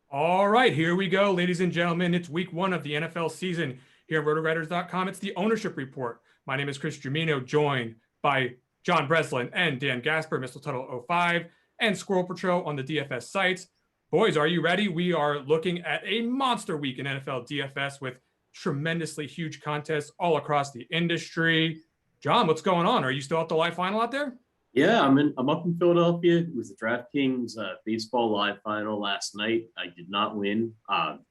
All right, here we go, ladies and gentlemen. It's week 1 of the NFL season here at Rotogrinders.com. It's the ownership report. My name is Chris Gimino, joined by John Breslin and Dan Gaspar, Missile Tuttle 05, and Squirrelpatrol on the DFS sites. Boys, are you ready? We are looking at a monster week in NFL DFS with tremendously huge contests all across the industry. John, what's going on? Are you still at the live final out there? Yeah, I'm up in Philadelphia. It was the DraftKings baseball live final last night. I did not win.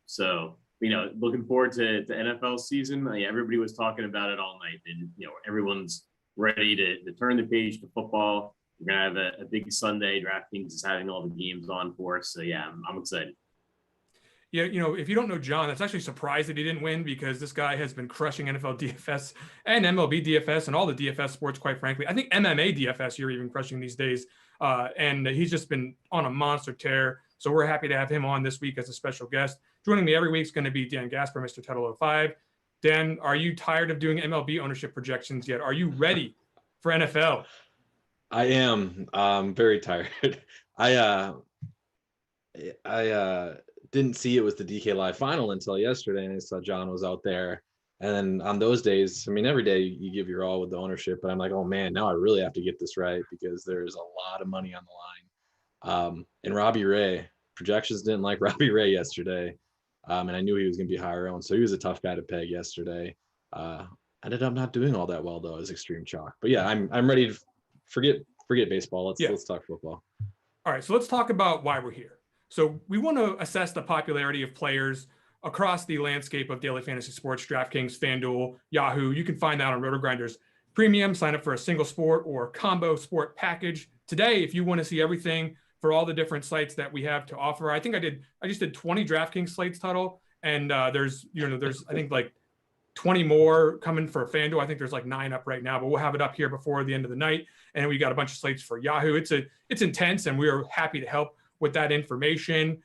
So, looking forward to the NFL season. Everybody was talking about it all night. And, everyone's ready to turn the page to football. We're going to have a big Sunday. DraftKings is having all the games on for us. So, yeah, I'm excited. Yeah, if you don't know John, that's actually surprised that he didn't win, because this guy has been crushing NFL DFS and MLB DFS and all the DFS sports, quite frankly. I think MMA DFS you're even crushing these days. And he's just been on a monster tear. So we're happy to have him on this week as a special guest. Joining me every week is going to be Dan Gaspar, Mr. Tuttle 05. Dan, are you tired of doing MLB ownership projections yet? Are you ready for NFL? I am. Very tired. I didn't see it was the DK Live final until yesterday, and I saw John was out there. And then on those days, every day you give your all with the ownership, but I'm like, oh man, now I really have to get this right, because there's a lot of money on the line. And Robbie Ray, projections didn't like Robbie Ray yesterday. And I knew he was going to be higher owned, so he was a tough guy to peg yesterday. Ended up not doing all that well though, as extreme chalk. But yeah, I'm ready to forget baseball. Let's talk football. All right, so let's talk about why we're here. So we want to assess the popularity of players across the landscape of daily fantasy sports, DraftKings, FanDuel, Yahoo. You can find that on Rotogrinders Premium. Sign up for a single sport or combo sport package. Today, if you want to see everything for all the different sites that we have to offer, I just did 20 DraftKings slates total, and there's I think like 20 more coming for FanDuel. I think there's like 9 up right now, but we'll have it up here before the end of the night. And we got a bunch of slates for Yahoo. It's intense, and we are happy to help with that information.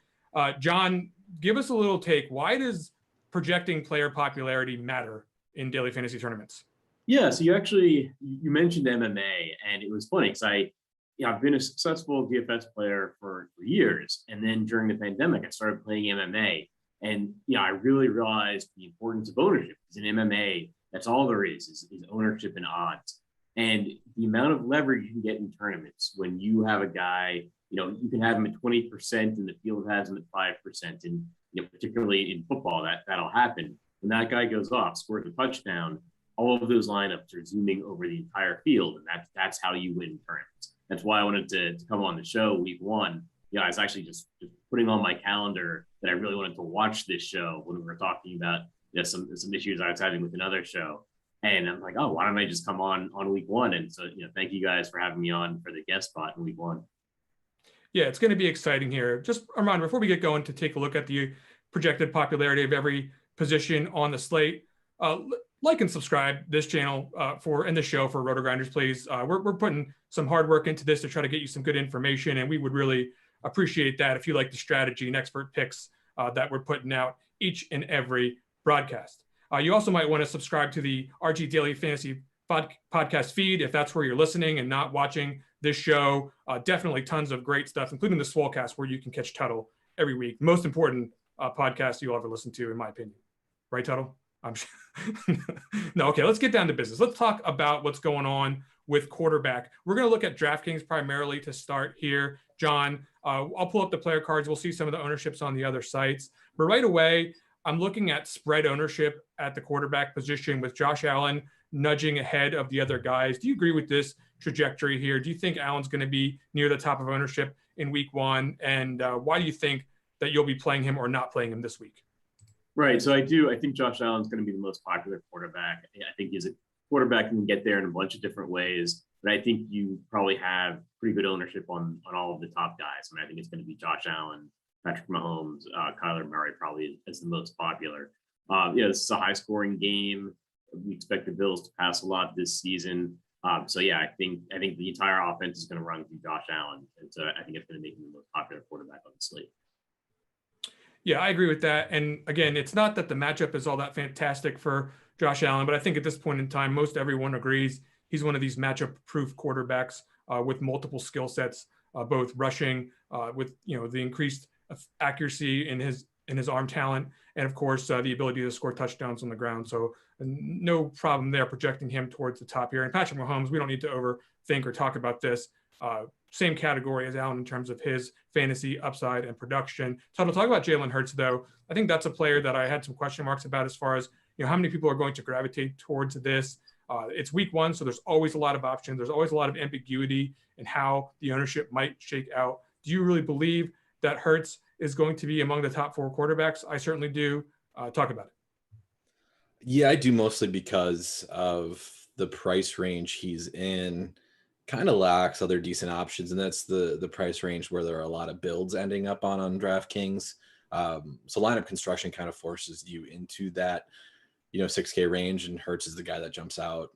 John, give us a little take. Why does projecting player popularity matter in daily fantasy tournaments? Yeah, so you mentioned MMA, and it was funny because I've been a successful DFS player for years, and then during the pandemic, I started playing MMA, and I really realized the importance of ownership. Because in MMA, that's all there is ownership and odds, and the amount of leverage you can get in tournaments when you have a guy. You can have him at 20% and the field has him at 5%. And, particularly in football, that'll happen. When that guy goes off, scores a touchdown, all of those lineups are zooming over the entire field. And that's how you win tournaments. That's why I wanted to come on the show week 1. I was actually just putting on my calendar that I really wanted to watch this show when we were talking about some issues I was having with another show. And I'm like, oh, why don't I just come on week 1? And so, thank you guys for having me on for the guest spot in week 1. Yeah, it's going to be exciting here. Just a reminder, before we get going, to take a look at the projected popularity of every position on the slate. Like and subscribe this channel and the show for Rotogrinders, please. We're putting some hard work into this to try to get you some good information, and we would really appreciate that if you like the strategy and expert picks that we're putting out each and every broadcast. You also might want to subscribe to the RG Daily Fantasy podcast feed if that's where you're listening and not watching this show. Definitely tons of great stuff, including the Swolecast, where you can catch Tuttle every week. Most important podcast you'll ever listen to, in my opinion. Right, Tuttle? I'm sure. No, okay, let's get down to business. Let's talk about what's going on with quarterback. We're going to look at DraftKings primarily to start here. John, I'll pull up the player cards. We'll see some of the ownerships on the other sites. But right away, I'm looking at spread ownership at the quarterback position with Josh Allen nudging ahead of the other guys. Do you agree with this trajectory here? Do you think Allen's going to be near the top of ownership in week one? And why do you think that you'll be playing him or not playing him this week? Right. So I do. I think Josh Allen's going to be the most popular quarterback. I think he's a quarterback who can get there in a bunch of different ways. But I think you probably have pretty good ownership on all of the top guys. I mean, I think it's going to be Josh Allen, Patrick Mahomes, Kyler Murray probably as the most popular. This is a high-scoring game. We expect the Bills to pass a lot this season. I think the entire offense is going to run through Josh Allen, and so I think it's going to make him the most popular quarterback on the slate. Yeah, I agree with that. And again, it's not that the matchup is all that fantastic for Josh Allen, but I think at this point in time, most everyone agrees he's one of these matchup-proof quarterbacks with multiple skill sets, both rushing with the increased accuracy in his arm talent, and of course the ability to score touchdowns on the ground. So no problem there projecting him towards the top here. And Patrick Mahomes, we don't need to overthink or talk about this. Same category as Allen in terms of his fantasy upside and production. So to talk about Jalen Hurts, though, I think that's a player that I had some question marks about as far as how many people are going to gravitate towards this. It's week one, so there's always a lot of options. There's always a lot of ambiguity in how the ownership might shake out. Do you really believe that Hurts is going to be among the top 4 quarterbacks? I certainly do. Talk about it. Yeah, I do, mostly because of the price range he's in. Kind of lacks other decent options, and that's the price range where there are a lot of builds ending up on DraftKings. So lineup construction kind of forces you into that 6K range, and Hurts is the guy that jumps out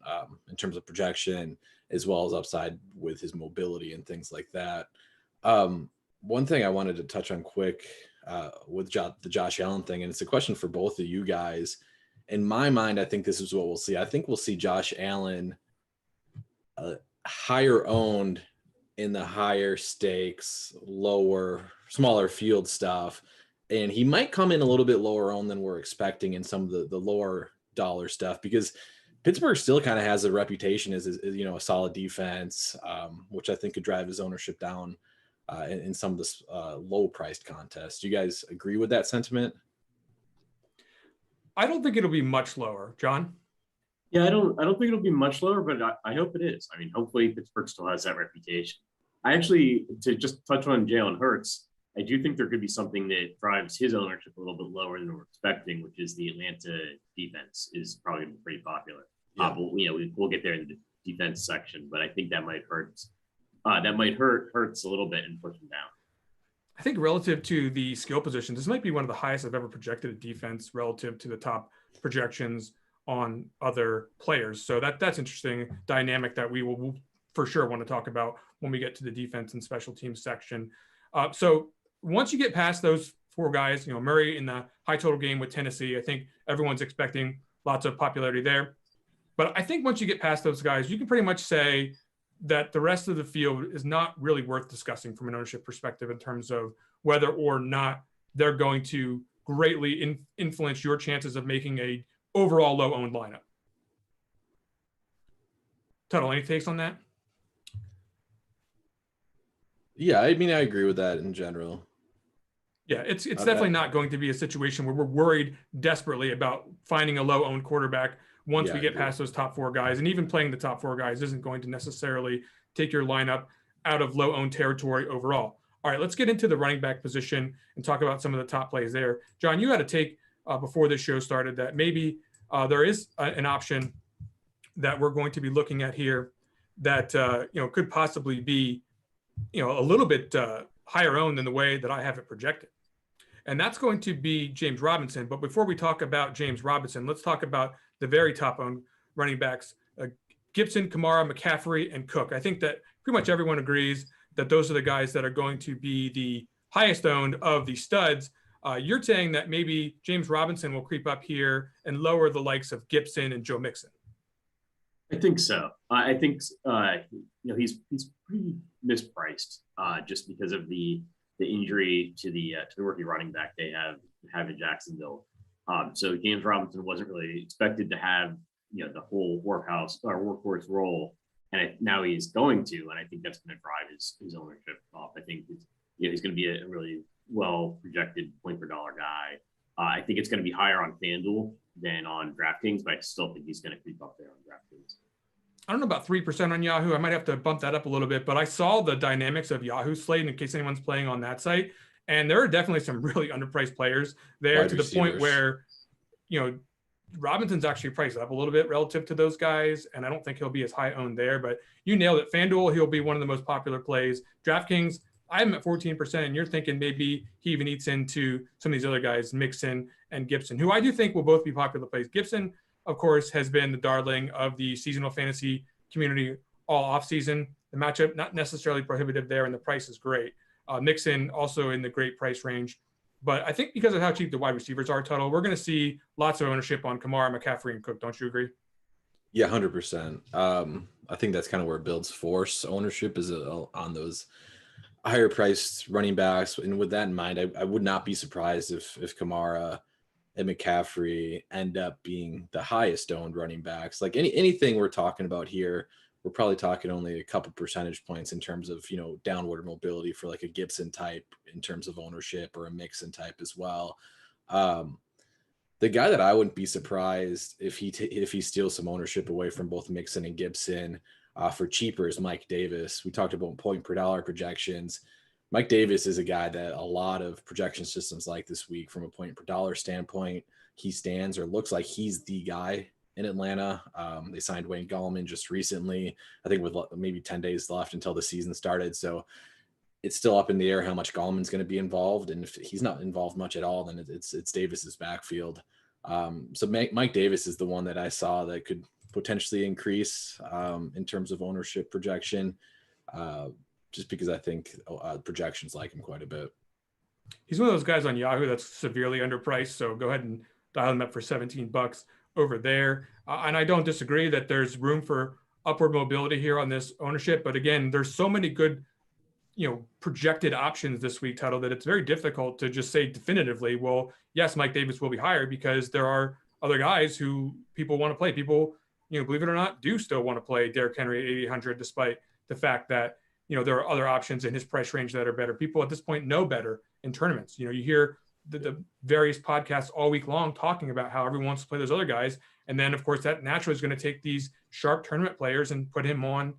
in terms of projection as well as upside with his mobility and things like that. One thing I wanted to touch on quick with the Josh Allen thing, and it's a question for both of you guys. In my mind, I think this is what we'll see. I think we'll see Josh Allen higher owned in the higher stakes, smaller field stuff. And he might come in a little bit lower owned than we're expecting in some of the lower dollar stuff, because Pittsburgh still kind of has a reputation as a solid defense, which I think could drive his ownership down in some of this low priced contests. Do you guys agree with that sentiment? I don't think it'll be much lower, John. Yeah, I don't think it'll be much lower, but I hope it is. I mean, hopefully Pittsburgh still has that reputation. To just touch on Jalen Hurts, I do think there could be something that drives his ownership a little bit lower than we're expecting, which is the Atlanta defense is probably pretty popular. Yeah. We'll get there in the defense section, but I think that might hurt. Hurts a little bit and push him down. I think relative to the skill positions, this might be one of the highest I've ever projected a defense relative to the top projections on other players. So that's interesting dynamic that we will for sure want to talk about when we get to the defense and special teams section. So once you get past those 4 guys, Murray in the high total game with Tennessee, I think everyone's expecting lots of popularity there. But I think once you get past those guys, you can pretty much say that the rest of the field is not really worth discussing from an ownership perspective in terms of whether or not they're going to greatly influence your chances of making a overall low owned lineup. Tuttle, any takes on that? Yeah, I mean, I agree with that in general. Yeah, it's definitely not going to be a situation where we're worried desperately about finding a low owned quarterback once we get past those top 4 guys. And even playing the top 4 guys isn't going to necessarily take your lineup out of low owned territory overall. All right, let's get into the running back position and talk about some of the top plays there. John, you had a take before this show started that maybe there is an option that we're going to be looking at here that could possibly be a little bit higher owned than the way that I have it projected, and that's going to be James Robinson. But before we talk about James Robinson, let's talk about the very top owned running backs: Gibson, Kamara, McCaffrey, and Cook. I think that pretty much everyone agrees that those are the guys that are going to be the highest owned of the studs. You're saying that maybe James Robinson will creep up here and lower the likes of Gibson and Joe Mixon. I think so. I think he's pretty mispriced just because of the injury to the rookie running back they have in Jacksonville. So James Robinson wasn't really expected to have the whole workhorse role, and now he's going to, and I think that's going to drive his ownership up. I think he's going to be a really well projected point per dollar guy. I think it's going to be higher on FanDuel than on DraftKings, but I still think he's going to creep up there on DraftKings. I don't know about 3% on Yahoo. I might have to bump that up a little bit, but I saw the dynamics of Yahoo slate in case anyone's playing on that site. And there are definitely some really underpriced players there Wide to the point receivers. where, Robinson's actually priced up a little bit relative to those guys. And I don't think he'll be as high owned there, but you nailed it. FanDuel, he'll be one of the most popular plays. DraftKings, I have him at 14%, and you're thinking maybe he even eats into some of these other guys, Mixon and Gibson, who I do think will both be popular plays. Gibson, of course, has been the darling of the seasonal fantasy community all offseason. The matchup, not necessarily prohibitive there, and the price is great. Mixon also in the great price range. But I think because of how cheap the wide receivers are, Tuttle, we're going to see lots of ownership on Kamara, McCaffrey, and Cook. Don't you agree? Yeah, 100%. I think that's kind of where Build's force ownership is on those higher priced running backs. And with that in mind, I would not be surprised if Kamara and McCaffrey end up being the highest owned running backs. Like anything we're talking about here, we're probably talking only a couple percentage points in terms of, downward mobility for like a Gibson type in terms of ownership, or a Mixon type as well. The guy that I wouldn't be surprised if he steals some ownership away from both Mixon and Gibson for cheaper is Mike Davis. We talked about point per dollar projections. Mike Davis is a guy that a lot of projection systems like this week from a point per dollar standpoint. He stands or looks like he's the guy in Atlanta. They signed Wayne Gallman just recently, I think with maybe 10 days left until the season started. So it's still up in the air how much Gallman's going to be involved. And if he's not involved much at all, then it's Davis's backfield. So Mike Davis is the one that I saw that could potentially increase in terms of ownership projection, just because I think projections like him quite a bit. He's one of those guys on Yahoo that's severely underpriced. So go ahead and dial him up for $17 over there. And I don't disagree that there's room for upward mobility here on this ownership. But again, there's so many good, projected options this week, Tuttle, that it's very difficult to just say definitively, well, yes, Mike Davis will be higher, because there are other guys who people want to play. People, believe it or not, do still want to play Derrick Henry at 8,800, despite the fact that, there are other options in his price range that are better. People at this point know better in tournaments. You hear the various podcasts all week long talking about how everyone wants to play those other guys. And then, of course, that naturally is going to take these sharp tournament players and put them on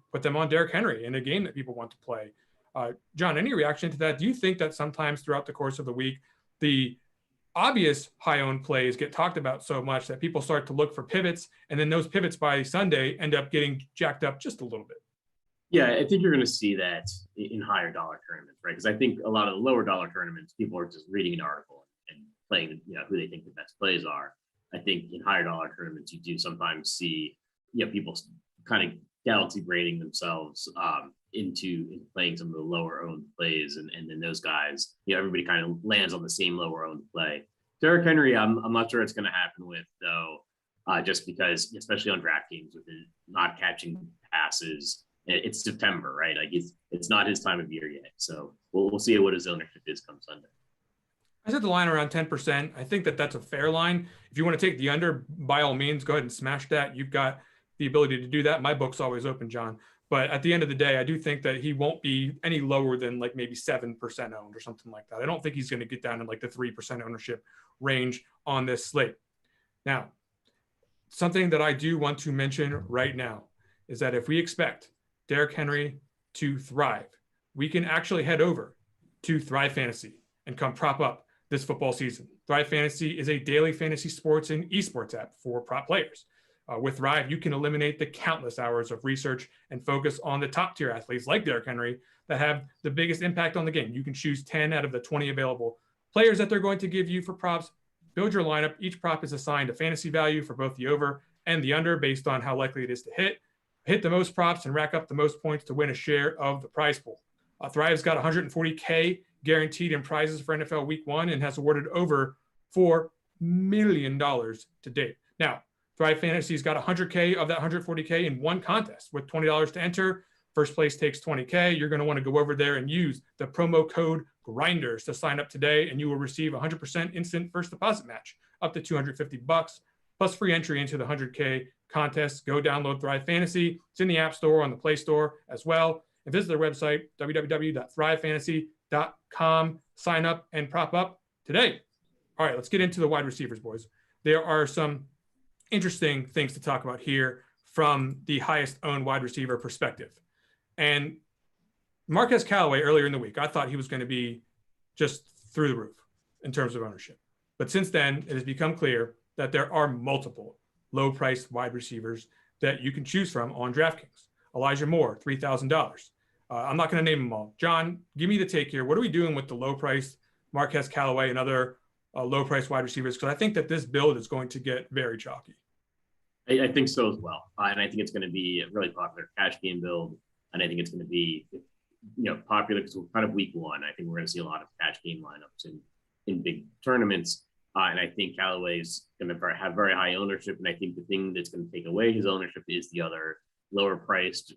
Derrick Henry in a game that people want to play. John, any reaction to that? Do you think that sometimes throughout the course of the week, the obvious high-owned plays get talked about so much that people start to look for pivots, and then those pivots by Sunday end up getting jacked up just a little bit? Yeah, I think you're going to see that in higher dollar tournaments, right? Because I think a lot of the lower dollar tournaments, people are just reading an article and playing, who they think the best plays are. I think in higher dollar tournaments, you do sometimes see, people kind of galaxy braiding themselves into playing some of the lower owned plays, and then those guys, everybody kind of lands on the same lower owned play. Derrick Henry, I'm not sure it's going to happen with, though, just because, especially on DraftKings, with his not catching passes. It's September, right? Like it's not his time of year yet. So we'll see what his ownership is come Sunday. I set the line around 10%. I think that that's a fair line. If you want to take the under, by all means, go ahead and smash that. You've got the ability to do that. My book's always open, John. But at the end of the day, I do think that he won't be any lower than like maybe 7% owned or something like that. I don't think he's going to get down in like the 3% ownership range on this slate. Now, something that I do want to mention right now is that if we expect Derrick Henry to thrive, we can actually head over to Thrive Fantasy and come prop up this football season. Thrive Fantasy is a daily fantasy sports and esports app for prop players. With Thrive, you can eliminate the countless hours of research and focus on the top tier athletes like Derrick Henry that have the biggest impact on the game. You can choose 10 out of the 20 available players that they're going to give you for props. Build your lineup. Each prop is assigned a fantasy value for both the over and the under based on how likely it is to hit. Hit the most props and rack up the most points to win a share of the prize pool. Thrive's got $140K guaranteed in prizes for NFL Week 1 and has awarded over $4 million to date. Now, Thrive Fantasy's got $100K of that $140K in one contest with $20 to enter. First place takes $20K. You're going to want to go over there and use the promo code Grinders to sign up today, and you will receive 100% instant first deposit match up to $250 plus free entry into the $100K contest. Go download Thrive Fantasy. It's in the App Store, on the Play Store as well. And visit their website, www.thrivefantasy.com. Sign up and prop up today. All right, let's get into the wide receivers, boys. There are some interesting things to talk about here from the highest owned wide receiver perspective. And Marquez Callaway earlier in the week, I thought he was going to be just through the roof in terms of ownership. But since then, it has become clear that there are multiple low-priced wide receivers that you can choose from on DraftKings. Elijah Moore, $3,000. I'm not going to name them all. John, give me the take here. What are we doing with the low-priced Marquez Callaway and other low-priced wide receivers? Because I think that this build is going to get very chalky. I think so as well. And I think it's going to be a really popular cash game build. And I think it's going to be, popular because we're kind of week one. I think we're going to see a lot of cash game lineups in big tournaments. And I think Callaway is going to have very high ownership. And I think the thing that's going to take away his ownership is the other lower priced,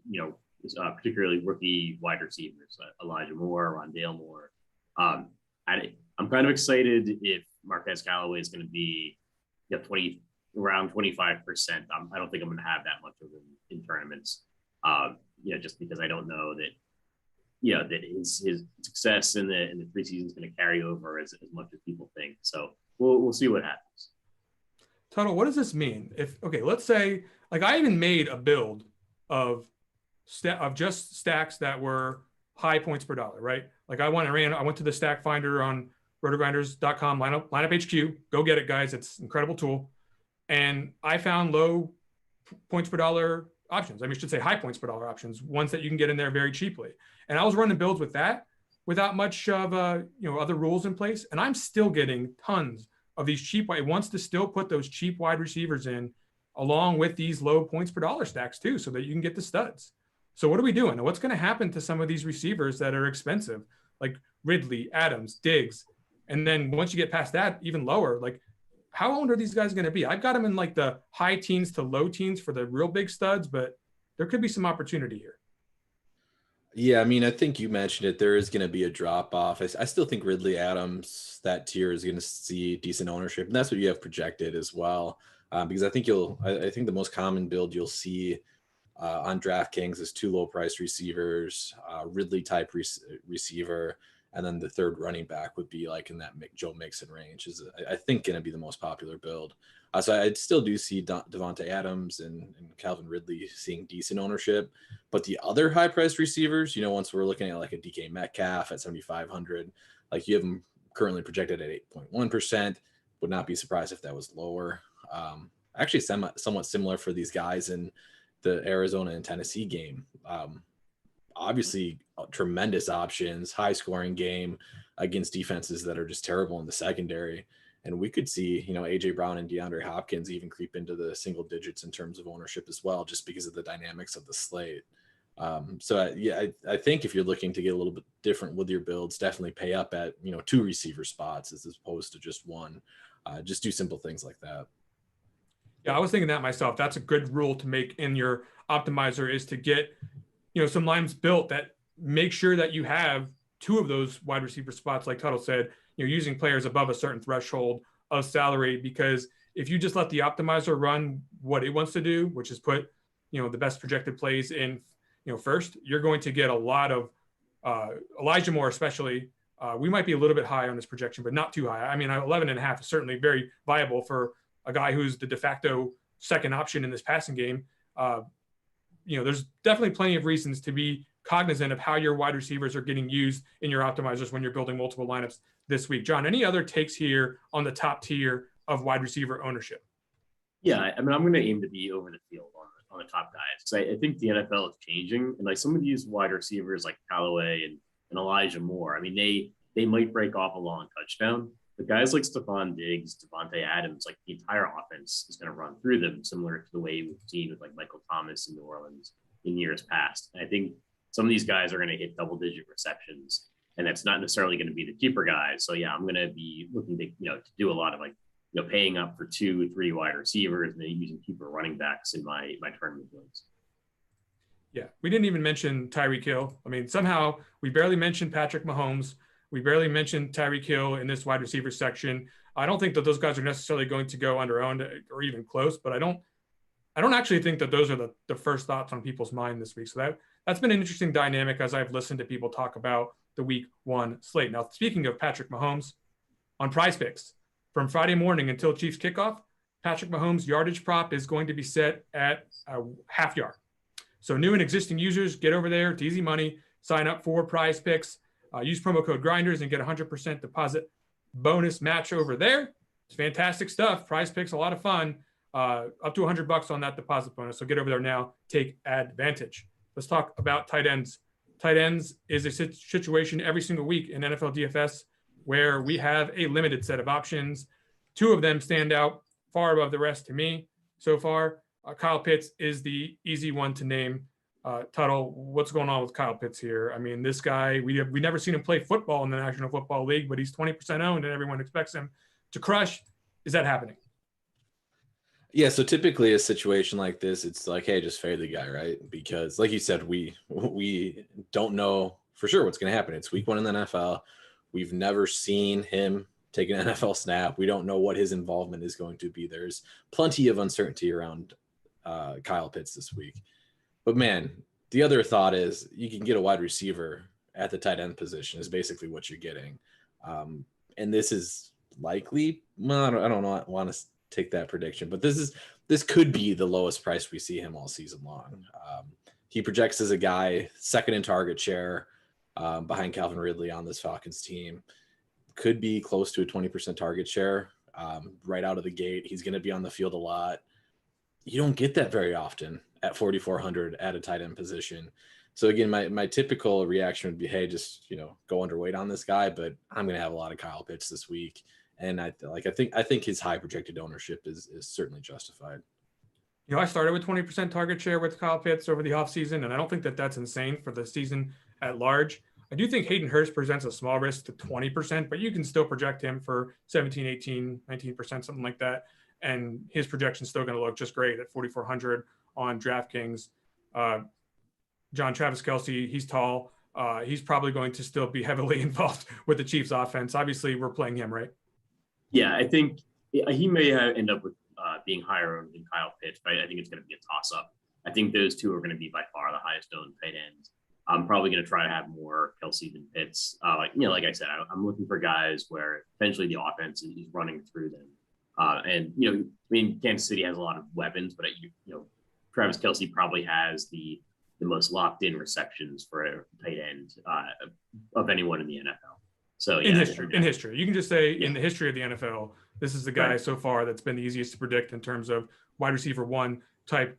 particularly rookie wide receivers, Elijah Moore, Rondale Moore. I'm kind of excited if Marquez Callaway is going to be around 25%. I don't think I'm going to have that much of him in tournaments. Just because I don't know that, that his success in the preseason is going to carry over as much as people think. So we'll see what happens. Tuttle, what does this mean? Let's say, like, I even made a build of just stacks that were high points per dollar, right? Like I went to the stack finder on rotogrinders.com, lineup HQ. Go get it, guys. It's an incredible tool. And I found low points per dollar options. I should say high points per dollar options, ones that you can get in there very cheaply. And I was running builds with that without much of other rules in place. And I'm still getting tons of these cheap. It wants to still put those cheap wide receivers in along with these low points per dollar stacks too, so that you can get the studs. So what are we doing? What's going to happen to some of these receivers that are expensive, like Ridley, Adams, Diggs? And then once you get past that, even lower, like how owned are these guys going to be? I've got them in like the high teens to low teens for the real big studs, but there could be some opportunity here. Yeah, I think you mentioned it. There is going to be a drop off. I still think Ridley, Adams, that tier is going to see decent ownership, and that's what you have projected as well. Because I think the most common build you'll see on DraftKings is two low price receivers, Ridley type receiver, and then the third running back would be like in that Joe Mixon range. Is I think going to be the most popular build. So I still do see Devontae Adams and Calvin Ridley seeing decent ownership, but the other high priced receivers, once we're looking at like a DK Metcalf at 7,500, like you have them currently projected at 8.1%. Would not be surprised if that was lower. Actually, somewhat similar for these guys in the Arizona and Tennessee game. Obviously, tremendous options, high scoring game against defenses that are just terrible in the secondary. And we could see, AJ Brown and DeAndre Hopkins even creep into the single digits in terms of ownership as well, just because of the dynamics of the slate. I think if you're looking to get a little bit different with your builds, definitely pay up at, two receiver spots as opposed to just one. Just do simple things like that. Yeah, I was thinking that myself. That's a good rule to make in your optimizer, is to get, some lines built that make sure that you have two of those wide receiver spots, like Tuttle said, using players above a certain threshold of salary. Because if you just let the optimizer run what it wants to do, which is put, the best projected plays in, first, you're going to get a lot of Elijah Moore, especially. We might be a little bit high on this projection, but not too high. 11.5 is certainly very viable for a guy who's the de facto second option in this passing game. There's definitely plenty of reasons to be cognizant of how your wide receivers are getting used in your optimizers when you're building multiple lineups this week. John, any other takes here on the top tier of wide receiver ownership? Yeah, I'm going to aim to be over the field on the top guys, because I think the NFL is changing, and like some of these wide receivers like Callaway and Elijah Moore, they might break off a long touchdown. The guys like Stephon Diggs, Devontae Adams, like the entire offense is going to run through them, similar to the way we've seen with like Michael Thomas in New Orleans in years past. And I think some of these guys are going to hit double-digit receptions, and that's not necessarily going to be the cheaper guys. So yeah, I'm going to be looking to to do a lot of paying up for 2-3 wide receivers and then using cheaper running backs in my tournament builds. Yeah, we didn't even mention Tyreek Hill. Somehow we barely mentioned Patrick Mahomes. We barely mentioned Tyreek Hill in this wide receiver section. I don't think that those guys are necessarily going to go underowned or even close, but I don't actually think that those are the first thoughts on people's mind this week. So that's been an interesting dynamic as I've listened to people talk about the week one slate. Now, speaking of Patrick Mahomes, on Prize Picks, from Friday morning until Chiefs kickoff, Patrick Mahomes' yardage prop is going to be set at a half yard. So new and existing users, get over there. It's easy money. Sign up for Prize Picks. Use promo code Grinders and get 100% deposit bonus match over there. It's fantastic stuff. Prize Picks, a lot of fun. Up to $100 on that deposit bonus. So get over there now. Take advantage. Let's talk about tight ends. Tight ends is a situation every single week in NFL DFS where we have a limited set of options. Two of them stand out far above the rest to me so far. Kyle Pitts is the easy one to name. Tuttle, what's going on with Kyle Pitts here? I mean, this guy, we never seen him play football in the National Football League, but he's 20% owned and everyone expects him to crush. Is that happening? Yeah, so typically a situation like this, it's like, hey, just fade the guy, right? Because like you said, we don't know for sure what's going to happen. It's week 1 in the NFL. We've never seen him take an NFL snap. We don't know what his involvement is going to be. There's plenty of uncertainty around Kyle Pitts this week. But man, the other thought is you can get a wide receiver at the tight end position is basically what you're getting. And this is likely, well, I don't want to take that prediction, but this could be the lowest price we see him all season long. He projects as a guy second in target share behind Calvin Ridley on this Falcons team. Could be close to a 20% target share right out of the gate. He's going to be on the field a lot. You don't get that very often at 4,400 at a tight end position. So again, my typical reaction would be, hey, just go underweight on this guy, but I'm going to have a lot of Kyle Pitts this week. And I think his high projected ownership is certainly justified. I started with 20% target share with Kyle Pitts over the offseason, and I don't think that that's insane for the season at large. I do think Hayden Hurst presents a small risk to 20%, but you can still project him for 17, 18, 19%, something like that. And his projection is still going to look just great at 4,400 on DraftKings. John Travis Kelce, he's tall. He's probably going to still be heavily involved with the Chiefs offense. Obviously, we're playing him, right? Yeah, I think he may end up with being higher owned than Kyle Pitts, but I think it's going to be a toss-up. I think those two are going to be by far the highest owned tight ends. I'm probably going to try to have more Kelce than Pitts. Like I said, I'm looking for guys where eventually the offense is running through them. Kansas City has a lot of weapons, but Travis Kelce probably has the most locked in receptions for a tight end of anyone in the NFL. So in history, you can just say in the history of the NFL, this is the guy so far that's been the easiest to predict in terms of wide receiver 1 type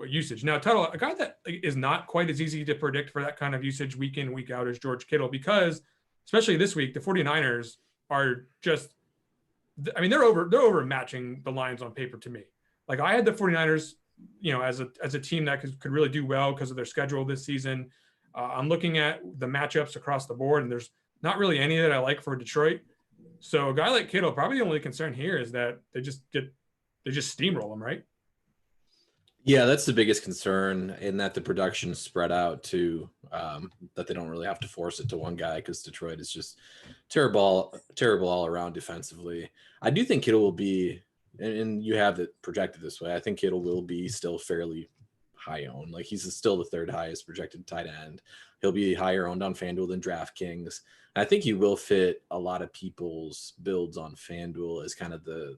usage. Now, Tuttle, a guy that is not quite as easy to predict for that kind of usage week in, week out is George Kittle, because especially this week, the 49ers are just, they're over matching the Lions on paper to me. Like, I had the 49ers, as a team that could really do well because of their schedule this season. I'm looking at the matchups across the board, and there's not really any that I like for Detroit. So a guy like Kittle, probably the only concern here is that they just steamroll him, right? Yeah, that's the biggest concern, in that the production spread out to that they don't really have to force it to one guy, because Detroit is just terrible all around defensively. I do think Kittle will be, and you have it projected this way, I think Kittle will be still fairly high owned. Like, he's still the 3rd highest projected tight end. He'll be higher owned on FanDuel than DraftKings. And I think he will fit a lot of people's builds on FanDuel as kind of the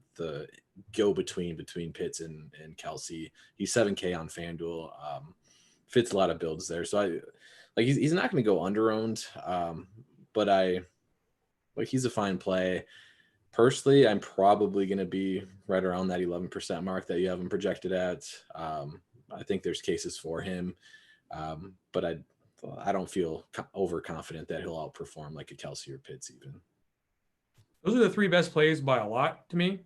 go between Pitts and Kelce. He's 7K on FanDuel. Fits a lot of builds there. So he's not going to go under owned. But he's a fine play. Personally, I'm probably going to be right around that 11% mark that you have him projected at. I think there's cases for him, but I don't feel overconfident that he'll outperform like a Kelce or Pitts even. Those are the 3 best plays by a lot to me.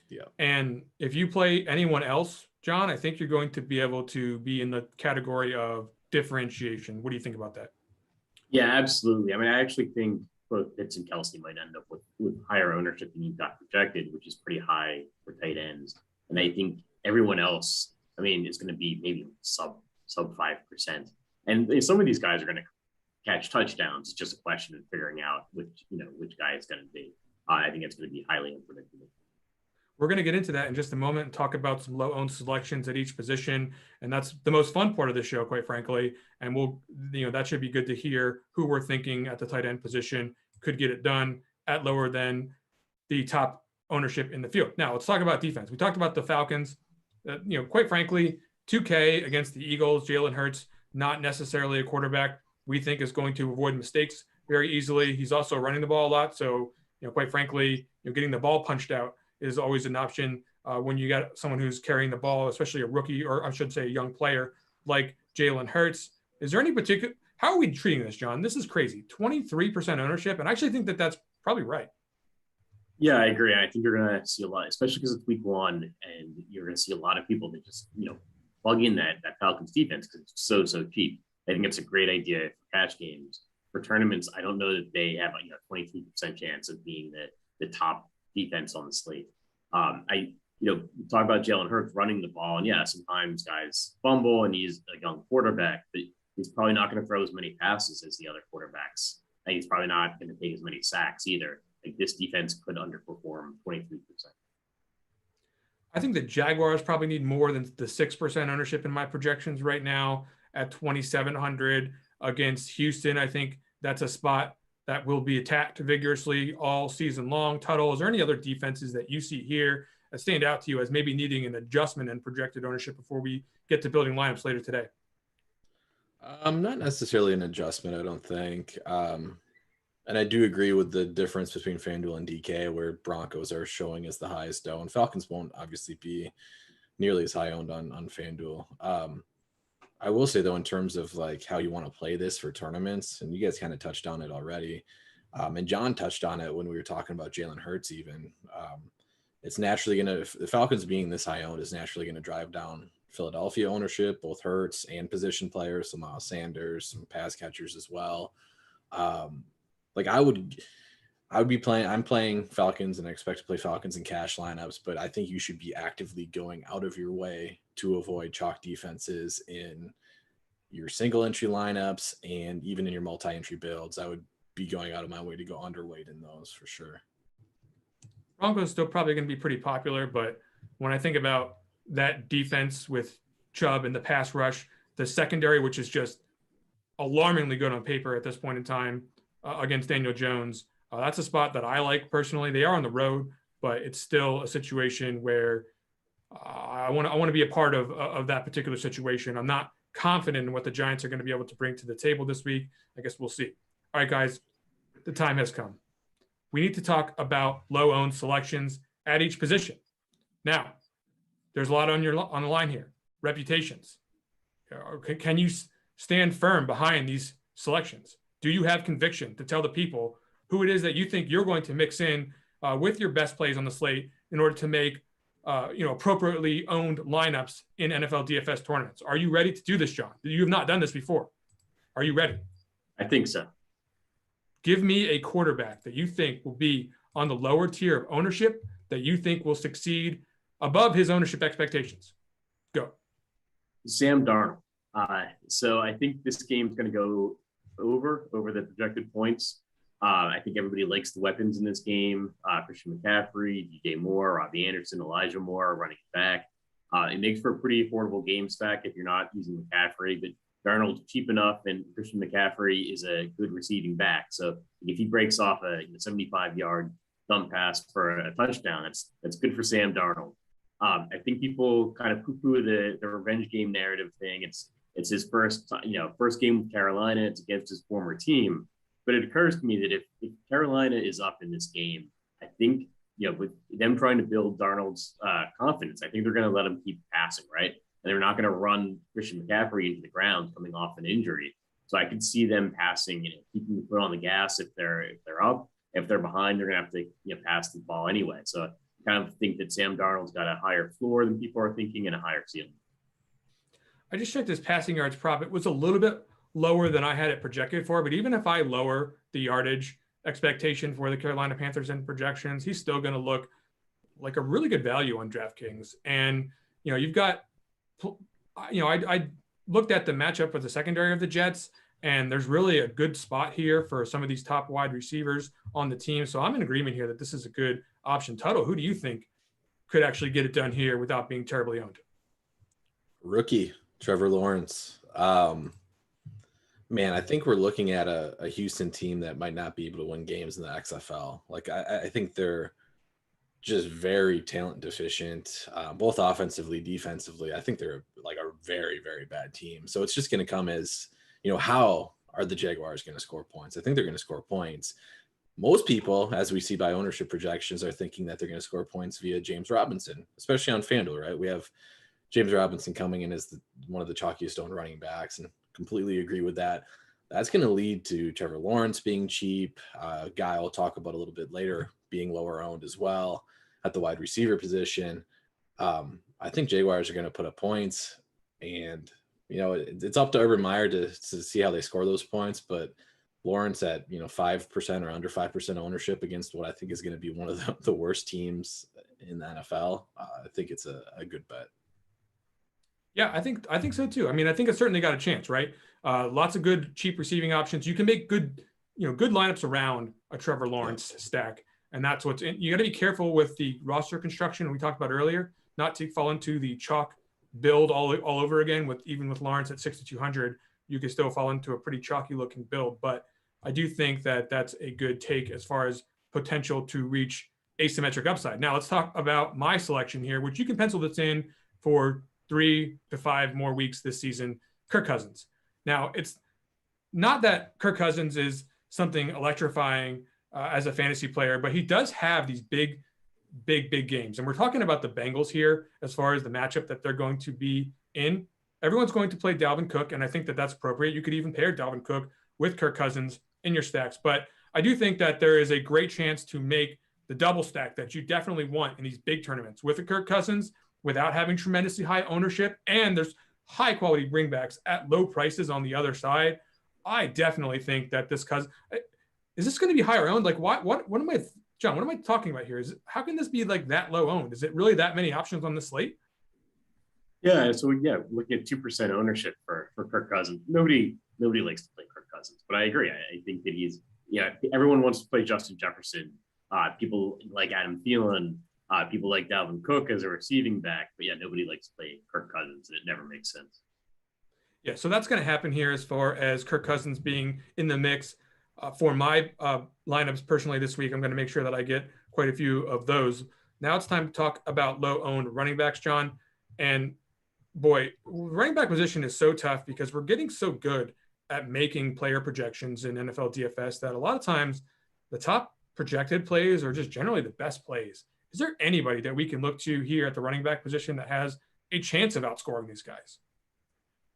Yeah. And if you play anyone else, John, I think you're going to be able to be in the category of differentiation. What do you think about that? Yeah, absolutely. I actually think both Pitts and Kelce might end up with higher ownership than you've got projected, which is pretty high for tight ends. And I think everyone else, it's going to be maybe sub 5%. And some of these guys are going to catch touchdowns. It's just a question of figuring out which guy it's going to be. I think it's going to be highly unpredictable. We're going to get into that in just a moment and talk about some low-owned selections at each position. And that's the most fun part of the show, quite frankly. And that should be good to hear who we're thinking at the tight end position could get it done at lower than the top ownership in the field. Now let's talk about defense. We talked about the Falcons. Quite frankly, 2K against the Eagles, Jalen Hurts, not necessarily a quarterback we think is going to avoid mistakes very easily. He's also running the ball a lot. So, quite frankly, getting the ball punched out is always an option when you got someone who's carrying the ball, especially a rookie, or I should say a young player like Jalen Hurts. Is there any particular, how are we treating this, John? This is crazy. 23% ownership. And I actually think that that's probably right. Yeah, I agree. I think you're going to see a lot, especially because it's week 1, and you're going to see a lot of people that just, plug in that Falcons defense because it's so cheap. I think it's a great idea for cash games. For tournaments, I don't know that they have a 23% chance of being the top defense on the slate. Talk about Jalen Hurts running the ball, and yeah, sometimes guys fumble, and he's a young quarterback, but he's probably not going to throw as many passes as the other quarterbacks. And he's probably not going to take as many sacks either. Like, this defense could underperform 23%. I think the Jaguars probably need more than the 6% ownership in my projections right now at 2,700 against Houston. I think that's a spot that will be attacked vigorously all season long. Tuttle, is there any other defenses that you see here that stand out to you as maybe needing an adjustment in projected ownership before we get to building lineups later today? Not necessarily an adjustment, I don't think. And I do agree with the difference between FanDuel and DK, where Broncos are showing as the highest owned. Falcons won't obviously be nearly as high owned on FanDuel. I will say, though, in terms of like how you want to play this for tournaments, and you guys kind of touched on it already, and John touched on it when we were talking about Jalen Hurts even. It's naturally going to – the Falcons being this high owned is naturally going to drive down Philadelphia ownership, both Hurts and position players, some Miles Sanders, some pass catchers as well. I would be playing. I'm playing Falcons, and I expect to play Falcons in cash lineups. But I think you should be actively going out of your way to avoid chalk defenses in your single entry lineups and even in your multi-entry builds. I would be going out of my way to go underweight in those for sure. Broncos still probably going to be pretty popular, but when I think about that defense with Chubb and the pass rush, the secondary, which is just alarmingly good on paper at this point in time against Daniel Jones, that's a spot that I like personally. They are on the road, but it's still a situation where I want to be a part of that particular situation. I'm not confident in what the Giants are going to be able to bring to the table this week. I guess we'll see. All right, guys, the time has come. We need to talk about low-owned selections at each position. Now, there's a lot on the line here. Reputations. Can you stand firm behind these selections? Do you have conviction to tell the people who it is that you think you're going to mix in with your best plays on the slate in order to make appropriately owned lineups in NFL DFS tournaments? Are you ready to do this, John? You have not done this before. Are you ready? I think so. Give me a quarterback that you think will be on the lower tier of ownership that you think will succeed above his ownership expectations. Go. Sam Darnold. So I think this game's going to go over the projected points. I think everybody likes the weapons in this game. Christian McCaffrey, DJ Moore, Robbie Anderson, Elijah Moore running back. It makes for a pretty affordable game stack if you're not using McCaffrey, but Darnold's cheap enough, and Christian McCaffrey is a good receiving back. So if he breaks off a 75-yard dump pass for a touchdown, that's good for Sam Darnold. I think people kind of poo-poo the revenge game narrative thing. It's his first game with Carolina. It's against his former team. But it occurs to me that if Carolina is up in this game, I think, with them trying to build Darnold's confidence, I think they're going to let him keep passing, right? And they're not going to run Christian McCaffrey into the ground coming off an injury. So I could see them passing, keeping the foot on the gas if they're up. If they're behind, they're going to have to pass the ball anyway. So I kind of think that Sam Darnold's got a higher floor than people are thinking and a higher ceiling. I just checked his passing yards prop. It was a little bit lower than I had it projected for, but even if I lower the yardage expectation for the Carolina Panthers in projections, he's still going to look like a really good value on DraftKings. And, you've got, I looked at the matchup with the secondary of the Jets, and there's really a good spot here for some of these top wide receivers on the team. So I'm in agreement here that this is a good option. Tuttle, who do you think could actually get it done here without being terribly owned? Rookie Trevor Lawrence. Man, I think we're looking at a Houston team that might not be able to win games in the XFL. Like, I think they're just very talent deficient, both offensively, defensively. I think they're like a very, very bad team. So it's just going to come as, how are the Jaguars going to score points? I think they're going to score points. Most people, as we see by ownership projections, are thinking that they're going to score points via James Robinson, especially on FanDuel, right? We have James Robinson coming in as one of the chalkiest owned running backs, and completely agree with that. That's going to lead to Trevor Lawrence being cheap. A guy I'll talk about a little bit later being lower owned as well at the wide receiver position. I think Jaguars are going to put up points, and it's up to Urban Meyer to see how they score those points. But Lawrence at 5% or under 5% ownership against what I think is going to be one of the worst teams in the NFL. I think it's a good bet. Yeah, I think so too. I mean, I think it's certainly got a chance, right? Lots of good cheap receiving options. You can make good lineups around a Trevor Lawrence stack, and that's what's in. You got to be careful with the roster construction we talked about earlier, not to fall into the chalk build all over again. Even with Lawrence at 6,200, you can still fall into a pretty chalky looking build. But I do think that that's a good take as far as potential to reach asymmetric upside. Now let's talk about my selection here, which you can pencil this in for 3 to 5 more weeks this season. Kirk Cousins. Now, it's not that Kirk Cousins is something electrifying as a fantasy player, but he does have these big games. And we're talking about the Bengals here as far as the matchup that they're going to be in. Everyone's going to play Dalvin Cook, and I think that that's appropriate. You could even pair Dalvin Cook with Kirk Cousins in your stacks. But I do think that there is a great chance to make the double stack that you definitely want in these big tournaments with a Kirk Cousins without having tremendously high ownership. And there's high quality bringbacks at low prices on the other side. I definitely think that is this going to be higher owned? Like what am I, John, what am I talking about here? How can this be like that low owned? Is it really that many options on the slate? Yeah. So looking at 2% ownership for Kirk Cousins. Nobody likes to play Kirk Cousins, but I agree. I think that everyone wants to play Justin Jefferson. People like Adam Thielen. People like Dalvin Cook as a receiving back, but nobody likes to play Kirk Cousins, and it never makes sense. Yeah, so that's going to happen here as far as Kirk Cousins being in the mix. For my lineups personally this week, I'm going to make sure that I get quite a few of those. Now it's time to talk about low-owned running backs, John. And boy, running back position is so tough because we're getting so good at making player projections in NFL DFS that a lot of times the top projected plays are just generally the best plays. Is there anybody that we can look to here at the running back position that has a chance of outscoring these guys?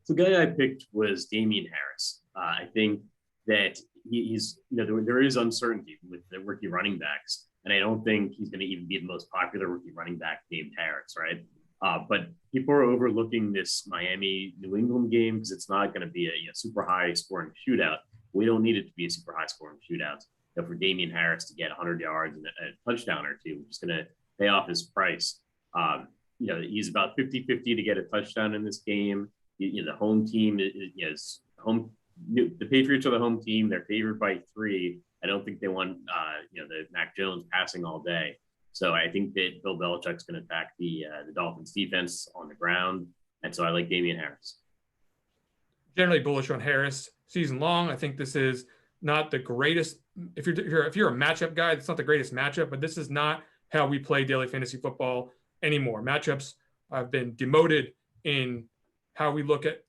The guy I picked was Damian Harris. I think that he's, there is uncertainty with the rookie running backs, and I don't think he's going to even be the most popular rookie running back named Harris, right? But people are overlooking this Miami-New England game because it's not going to be a super high scoring shootout. We don't need it to be a super high scoring shootout. For Damian Harris to get 100 yards and a touchdown or two, which is going to pay off his price. He's about 50-50 to get a touchdown in this game. The home team is home. The Patriots are the home team. They're favored by 3. I don't think they want the Mac Jones passing all day. So I think that Bill Belichick's going to attack the Dolphins defense on the ground, and so I like Damian Harris. Generally bullish on Harris season long. I think this is not the greatest. If you're a matchup guy, it's not the greatest matchup, but this is not how we play daily fantasy football anymore. Matchups have been demoted in how we look at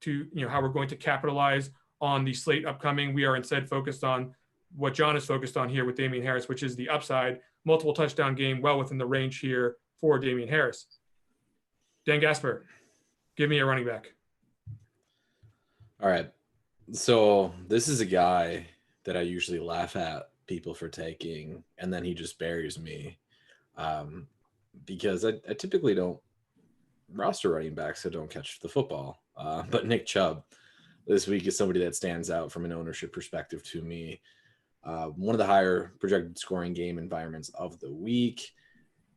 how we're going to capitalize on the slate upcoming. We are instead focused on what John is focused on here with Damian Harris, which is the upside multiple touchdown game, well within the range here for Damian Harris. Dan Gaspar, give me a running back. All right. So this is a guy that I usually laugh at people for taking, and then he just buries me because I typically don't roster running backs that don't catch the football. But Nick Chubb this week is somebody that stands out from an ownership perspective to me. One of the higher projected scoring game environments of the week.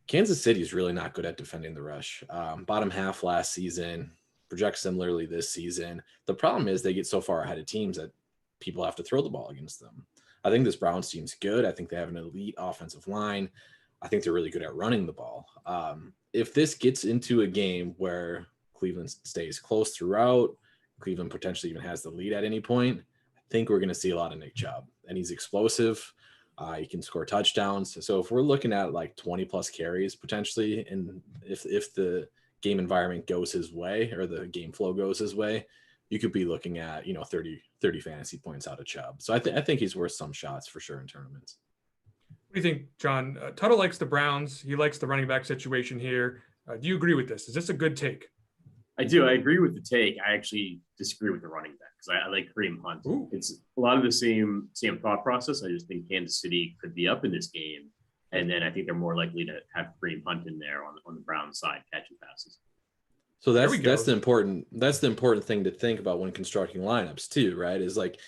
Kansas City is really not good at defending the rush. Bottom half last season, project similarly this season. The problem is they get so far ahead of teams that people have to throw the ball against them. I think this Browns team's good. I think they have an elite offensive line. I think they're really good at running the ball. If this gets into a game where Cleveland stays close throughout, Cleveland potentially even has the lead at any point, I think we're going to see a lot of Nick Chubb. And he's explosive. He can score touchdowns. So if we're looking at like 20 plus carries potentially, and if the game environment goes his way or the game flow goes his way, you could be looking at, 30 fantasy points out of Chubb. So I think he's worth some shots for sure in tournaments. What do you think, John? Tuttle likes the Browns. He likes the running back situation here. Do you agree with this? Is this a good take? I do. I agree with the take. I actually disagree with the running back because I like Kareem Hunt. Ooh. It's a lot of the same thought process. I just think Kansas City could be up in this game. And then I think they're more likely to have Kareem Hunt in there on the Browns side catching passes. So that's the important thing to think about when constructing lineups too, right? Is like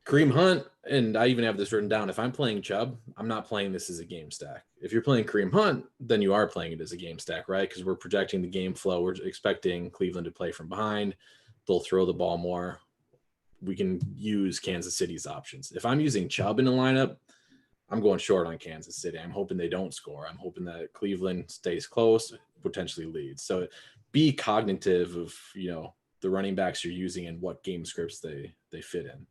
Kareem Hunt, and I even have this written down. If I'm playing Chubb, I'm not playing this as a game stack. If you're playing Kareem Hunt, then you are playing it as a game stack, right? Because we're projecting the game flow. We're expecting Cleveland to play from behind. They'll throw the ball more. We can use Kansas City's options. If I'm using Chubb in a lineup, I'm going short on Kansas City. I'm hoping they don't score. I'm hoping that Cleveland stays close, potentially leads. So be cognitive of, the running backs you're using and what game scripts they fit in.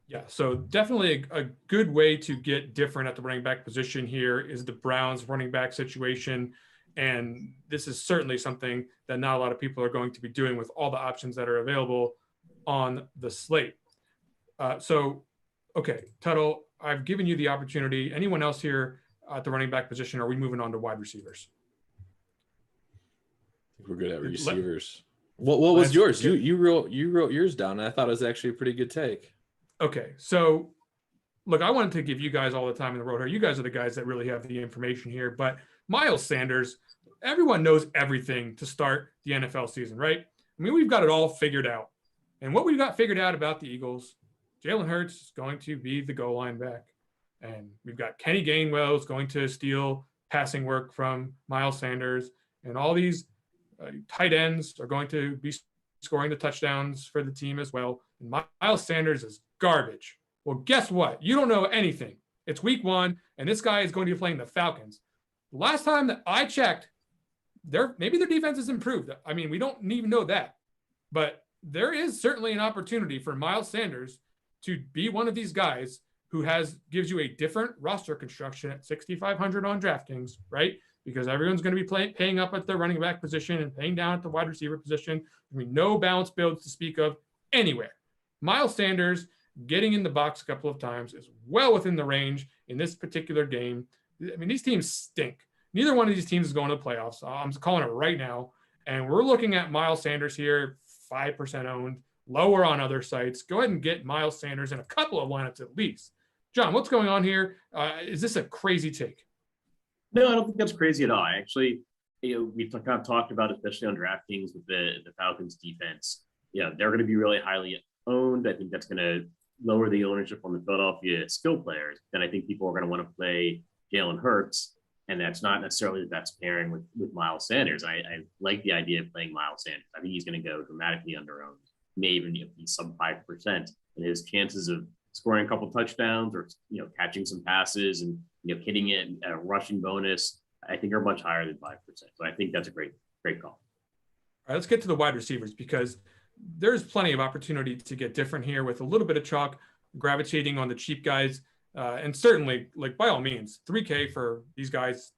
Yeah, so definitely a good way to get different at the running back position here is the Browns running back situation. And this is certainly something that not a lot of people are going to be doing with all the options that are available on the slate. Okay, Tuttle, I've given you the opportunity. Anyone else here at the running back position? Are we moving on to wide receivers? We're good at receivers. What was yours? You wrote yours down, and I thought it was actually a pretty good take. Okay, so look, I wanted to give you guys all the time in the road here. You guys are the guys that really have the information here. But Miles Sanders, everyone knows everything to start the NFL season, right? I mean, we've got it all figured out. And what we've got figured out about the Eagles, Jalen Hurts is going to be the goal line back. And we've got Kenny Gainwell is going to steal passing work from Miles Sanders. And all these tight ends are going to be scoring the touchdowns for the team as well. And Miles Sanders is garbage. Well, guess what? You don't know anything. It's week 1, and this guy is going to be playing the Falcons. The last time that I checked, maybe their defense has improved. I mean, we don't even know that. But there is certainly an opportunity for Miles Sanders to be one of these guys who gives you a different roster construction at 6,500 on DraftKings, right? Because everyone's going to be paying up at the running back position and paying down at the wide receiver position. There's going to be no balance builds to speak of anywhere. Miles Sanders getting in the box a couple of times is well within the range in this particular game. I mean, these teams stink. Neither one of these teams is going to the playoffs. I'm calling it right now. And we're looking at Miles Sanders here, 5% owned, lower on other sites. Go ahead and get Miles Sanders in a couple of lineups at least. John, what's going on here? Is this a crazy take? No, I don't think that's crazy at all. Actually, we've kind of talked about, especially on DraftKings with the Falcons defense. They're going to be really highly owned. I think that's going to lower the ownership on the Philadelphia skill players. Then I think people are going to want to play Jalen Hurts, and that's not necessarily the best pairing with Miles Sanders. I like the idea of playing Miles Sanders. I think he's going to go dramatically under-owned, may even be sub 5%, and his chances of scoring a couple touchdowns or catching some passes and hitting it a rushing bonus, I think are much higher than 5%. So I think that's a great call. All right, let's get to the wide receivers because there's plenty of opportunity to get different here with a little bit of chalk gravitating on the cheap guys. And certainly, like by all means, 3K for these guys,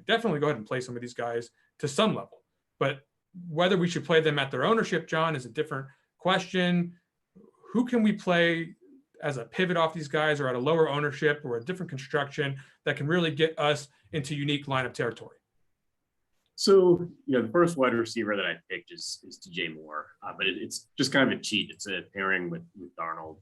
definitely go ahead and play some of these guys to some level. But whether we should play them at their ownership, John, is a different question. Who can we play as a pivot off these guys or at a lower ownership or a different construction that can really get us into unique lineup territory? So, the first wide receiver that I picked is DJ Moore, but it's just kind of a cheat. It's a pairing with Darnold.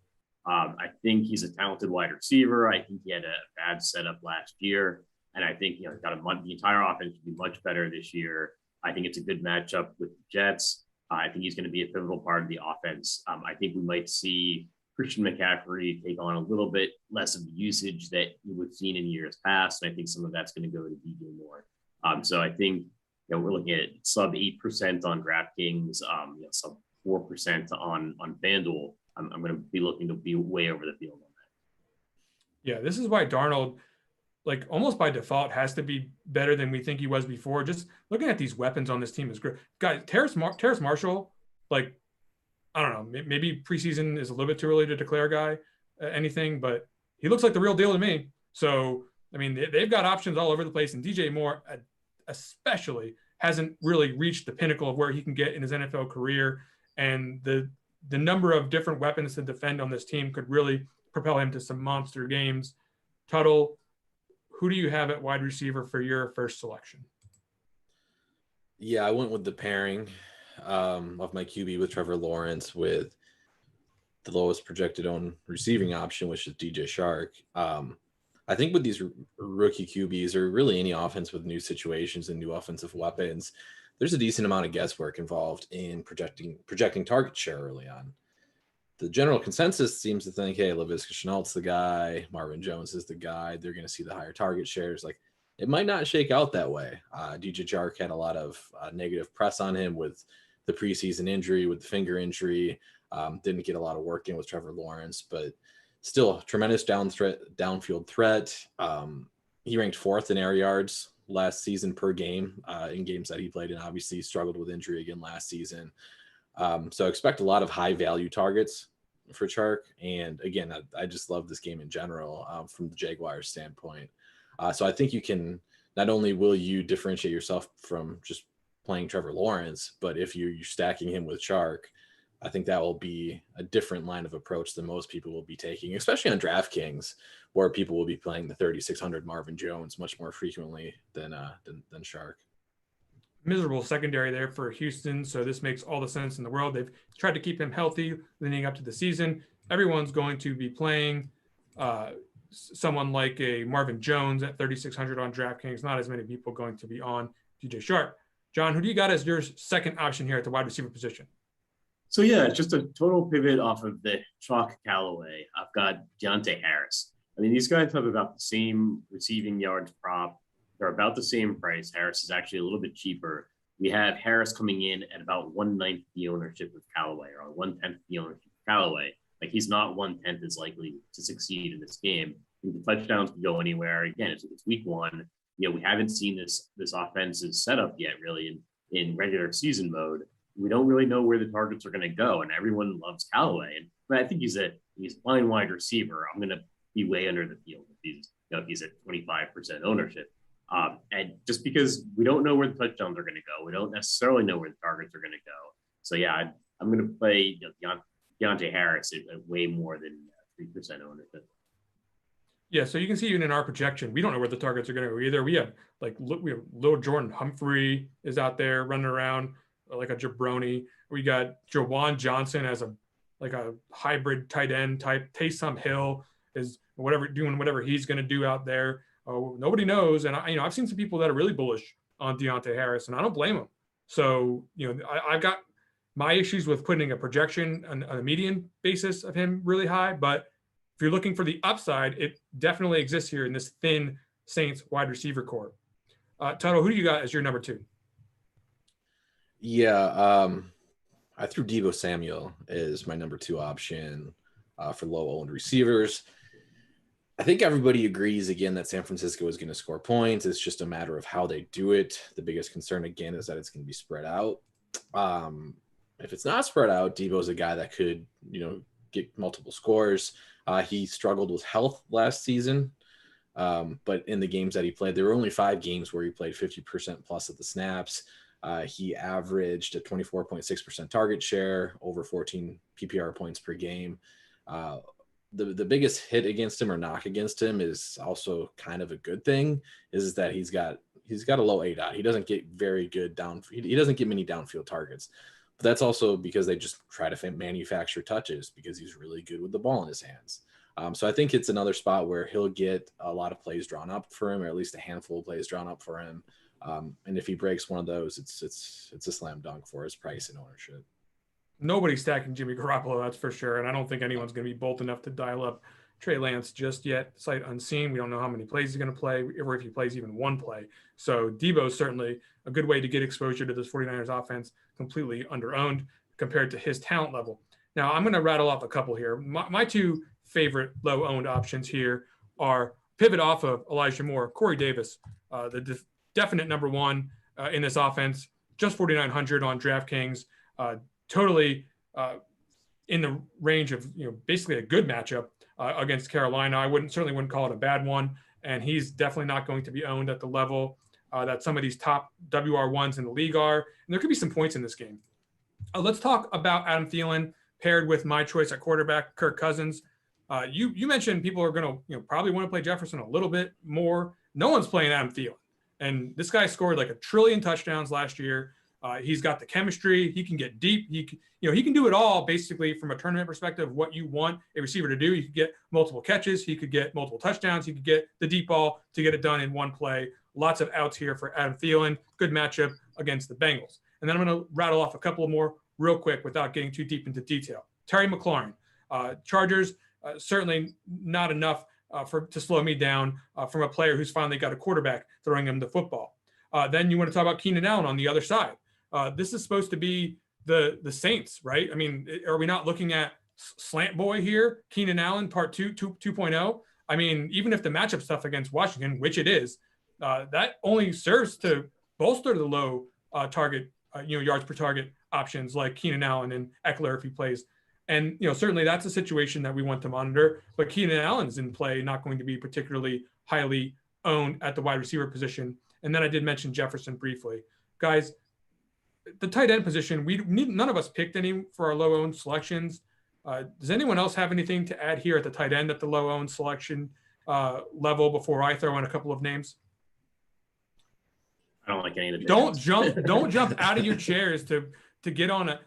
I think he's a talented wide receiver. I think he had a bad setup last year, and I think the entire offense should be much better this year. I think it's a good matchup with the Jets. I think he's going to be a pivotal part of the offense. I think we might see Christian McCaffrey take on a little bit less of the usage that we've seen in years past, and I think some of that's going to go to DJ Moore. So I think we're looking at sub 8% on DraftKings, sub 4% on FanDuel. I'm going to be looking to be way over the field on that. Yeah, this is why Darnold, like almost by default, has to be better than we think he was before. Just looking at these weapons on this team is great. Guys, Terrace Marshall, like, I don't know, maybe preseason is a little bit too early to declare a guy anything, but he looks like the real deal to me. So, I mean, they've got options all over the place, and DJ Moore especially hasn't really reached the pinnacle of where he can get in his NFL career. And the number of different weapons to defend on this team could really propel him to some monster games. Tuttle, who do you have at wide receiver for your first selection? Yeah, I went with the pairing of my QB with Trevor Lawrence with the lowest projected on receiving option, which is DJ Shark. I think with these rookie QBs or really any offense with new situations and new offensive weapons, there's a decent amount of guesswork involved in projecting target share early on. The general consensus seems to think, hey, Laviska Shenault's the guy, Marvin Jones is the guy, they're going to see the higher target shares. Like, it might not shake out that way. DJ Chark had a lot of negative press on him with the preseason injury, with the finger injury. Didn't get a lot of work in with Trevor Lawrence, but still tremendous downfield threat. He ranked 4th in air yards last season per game in games that he played in. Obviously, he struggled with injury again last season. So expect a lot of high value targets for Chark. And again, I just love this game in general from the Jaguars standpoint. So I think you can, not only will you differentiate yourself from just playing Trevor Lawrence, but if you're stacking him with Chark, I think that will be a different line of approach than most people will be taking, especially on DraftKings, where people will be playing the 3,600 Marvin Jones much more frequently than Chark. Miserable secondary there for Houston, so this makes all the sense in the world. They've tried to keep him healthy leading up to the season. Everyone's going to be playing someone like a Marvin Jones at 3,600 on DraftKings. Not as many people going to be on DJ Shark. John, who do you got as your second option here at the wide receiver position? So yeah, it's just a total pivot off of the chalk Callaway. I've got Deontay Harris. I mean, these guys have about the same receiving yards prop. They're about the same price. Harris is actually a little bit cheaper. We have Harris coming in at about 1/9 the ownership of Callaway, or 1/10 the ownership of Callaway. Like, he's not 1/10 as likely to succeed in this game. The touchdowns can go anywhere. Again, it's week one. You know, we haven't seen this offense's setup yet, really, in regular season mode. We don't really know where the targets are going to go, and everyone loves Callaway. But I think he's a fine wide receiver. I'm going to be way under the field if he's at 25% ownership. And just because we don't know where the touchdowns are going to go, we don't necessarily know where the targets are going to go. So yeah, I'm going to play Deontay Harris at way more than 3% ownership. Yeah, so you can see even in our projection, we don't know where the targets are going to go either. We have little Jordan Humphrey is out there running around like a jabroni. We got Jawan Johnson as a hybrid tight end type. Taysom Hill is doing whatever he's going to do out there. Nobody knows. And I've seen some people that are really bullish on Deontay Harris, and I don't blame them. So, I've got my issues with putting a projection on a median basis of him really high, but if you're looking for the upside, it definitely exists here in this thin Saints wide receiver core. Tuttle, who do you got as your number 2? Yeah, I threw Deebo Samuel as my number 2 option for low-owned receivers. I think everybody agrees, again, that San Francisco is going to score points. It's just a matter of how they do it. The biggest concern, again, is that it's going to be spread out. If it's not spread out, Deebo's a guy that could, get multiple scores. He struggled with health last season, but in the games that he played, there were only 5 games where he played 50% plus of the snaps. He averaged a 24.6% target share, over 14 PPR points per game. The biggest hit against him or knock against him is also kind of a good thing, is that he's got a low ADOT. He doesn't get very good he doesn't get many downfield targets. But that's also because they just try to manufacture touches because he's really good with the ball in his hands. So I think it's another spot where he'll get a lot of plays drawn up for him, or at least a handful of plays drawn up for him. And if he breaks one of those, it's a slam dunk for his price and ownership. Nobody's stacking Jimmy Garoppolo, that's for sure. And I don't think anyone's going to be bold enough to dial up Trey Lance just yet, sight unseen. We don't know how many plays he's going to play, or if he plays even one play. So Deebo is certainly a good way to get exposure to this 49ers offense, completely under-owned compared to his talent level. Now, I'm going to rattle off a couple here. My 2 favorite low-owned options here are pivot off of Elijah Moore, Corey Davis, the definite number 1 in this offense, just 4,900 on DraftKings, totally in the range of, basically a good matchup against Carolina. I certainly wouldn't call it a bad one. And he's definitely not going to be owned at the level that some of these top WR1s in the league are. And there could be some points in this game. Let's talk about Adam Thielen paired with my choice at quarterback, Kirk Cousins. You mentioned people are going to probably want to play Jefferson a little bit more. No one's playing Adam Thielen. And this guy scored like 1 trillion touchdowns last year. He's got the chemistry. He can get deep. He can do it all basically from a tournament perspective. What you want a receiver to do, he could get multiple catches. He could get multiple touchdowns. He could get the deep ball to get it done in one play. Lots of outs here for Adam Thielen. Good matchup against the Bengals. And then I'm going to rattle off a couple more real quick without getting too deep into detail. Terry McLaurin, Chargers, certainly not enough to slow me down from a player who's finally got a quarterback throwing him the football. Then you want to talk about Keenan Allen on the other side. This is supposed to be the Saints, right? I mean, are we not looking at slant boy here? Keenan Allen part 2.0. I mean, even if the matchup stuff against Washington, which it is, that only serves to bolster the low target, yards per target options like Keenan Allen and Eckler if he plays. And, certainly that's a situation that we want to monitor, but Keenan Allen's in play, not going to be particularly highly owned at the wide receiver position. And then I did mention Jefferson briefly. Guys, the tight end position, none of us picked any for our low owned selections. Does anyone else have anything to add here at the tight end at the low owned selection level before I throw in a couple of names? I don't like any of the Don't jump out of your chairs to get on a,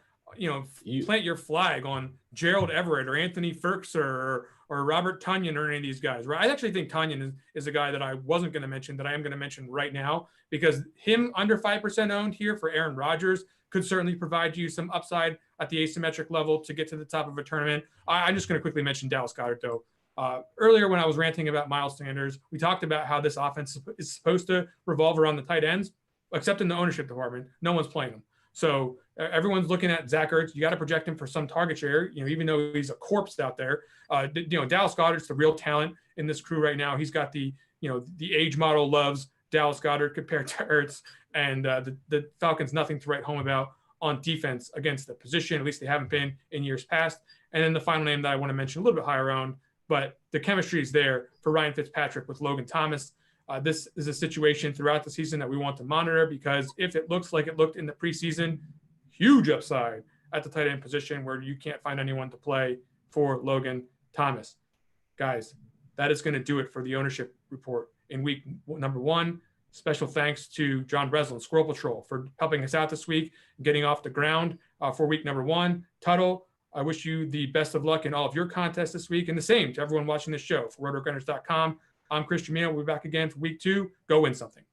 plant your flag on Gerald Everett or Anthony Ferkser or Robert Tonyan or any of these guys, right? I actually think Tonyan is a guy that I wasn't going to mention that I am going to mention right now, because him under 5% owned here for Aaron Rodgers could certainly provide you some upside at the asymmetric level to get to the top of a tournament. I'm just going to quickly mention Dallas Goedert, though. Earlier when I was ranting about Miles Sanders, we talked about how this offense is supposed to revolve around the tight ends, except in the ownership department. No one's playing them. So everyone's looking at Zach Ertz. You got to project him for some target share, even though he's a corpse out there. Dallas Goedert's the real talent in this crew right now. He's got the age model loves Dallas Goedert compared to Ertz, and the Falcons nothing to write home about on defense against the position. At least they haven't been in years past. And then the final name that I want to mention, a little bit higher owned, but the chemistry is there for Ryan Fitzpatrick with Logan Thomas. This is a situation throughout the season that we want to monitor, because if it looks like it looked in the preseason, huge upside at the tight end position where you can't find anyone to play for Logan Thomas. Guys, that is going to do it for the ownership report in week number 1. Special thanks to John Breslin, Squirrelpatrol, for helping us out this week, getting off the ground for week number 1. Tuttle, I wish you the best of luck in all of your contests this week, and the same to everyone watching this show. For Rotogrinders.com, I'm Chris Gimino. We'll be back again for week 2. Go win something.